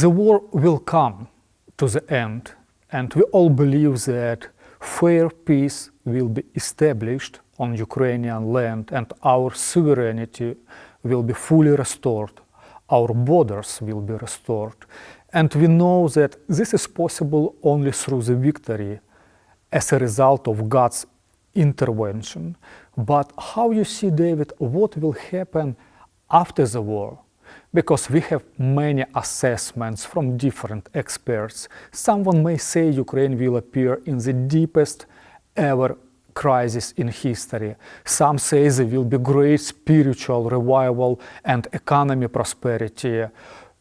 The war will come to the end, and we all believe that fair peace will be established on Ukrainian land and our sovereignty will be fully restored. Our borders will be restored. And we know that this is possible only through the victory as a result of God's intervention. But how you see, David, what will happen after the war? Because we have many assessments from different experts. Someone may say Ukraine will appear in the deepest ever crisis in history. Some say there will be great spiritual revival and economic prosperity.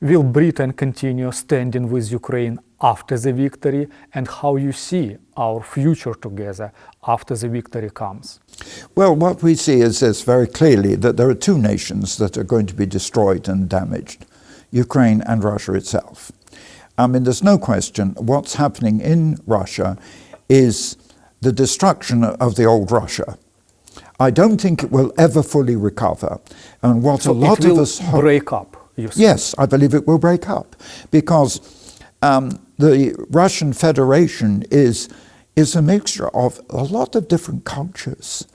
Will Britain continue standing with Ukraine after the victory? And how you see our future together after the victory comes? Well, what we see is this very clearly, that there are two nations that are going to be destroyed and damaged, Ukraine and Russia itself. I mean, there's no question what's happening in Russia is the destruction of the old Russia. I don't think it will ever fully recover. And what so a lot of us hope... break up, you say? Yes, I believe it will break up. Because the Russian Federation is a mixture of a lot of different cultures.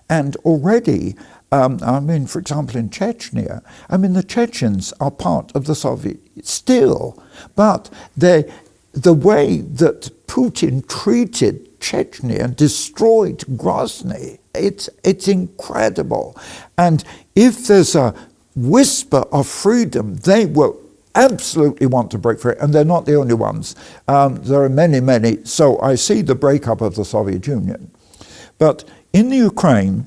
And already, I mean, for example, in Chechnya, I mean, the Chechens are part of the Soviet still, but the way that Putin treated Chechnya and destroyed Grozny, it's incredible. And if there's a whisper of freedom, they will absolutely want to break free, and they're not the only ones. There are many, many. So I see the breakup of the Soviet Union. But in the Ukraine,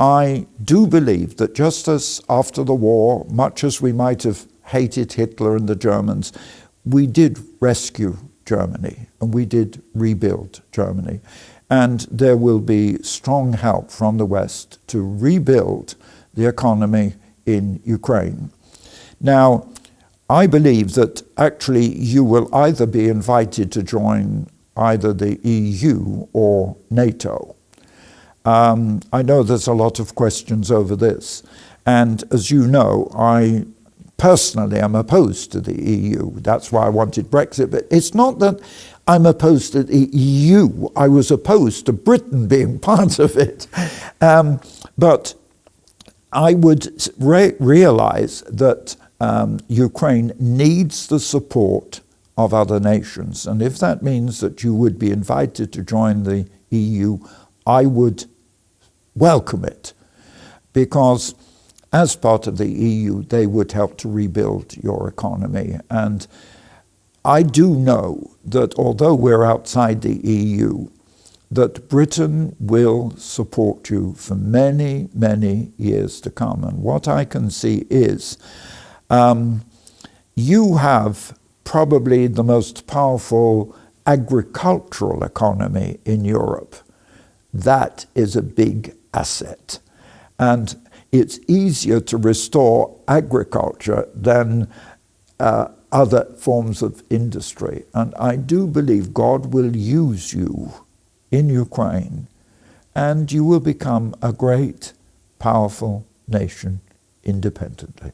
I do believe that just as after the war, much as we might have hated Hitler and the Germans, we did rescue Germany and we did rebuild Germany. And there will be strong help from the West to rebuild the economy in Ukraine. Now, I believe that actually you will either be invited to join either the EU or NATO. I know there's a lot of questions over this, and as you know, I personally am opposed to the EU. That's why I wanted Brexit, but it's not that I'm opposed to the EU. I was opposed to Britain being part of it. But I would realize that Ukraine needs the support of other nations. And if that means that you would be invited to join the EU, I would welcome it. Because as part of the EU, they would help to rebuild your economy. And I do know that although we're outside the EU, that Britain will support you for many, many years to come. And what I can see is you have probably the most powerful agricultural economy in Europe. That is a big asset. And it's easier to restore agriculture than other forms of industry. And I do believe God will use you in Ukraine, and you will become a great, powerful nation independently.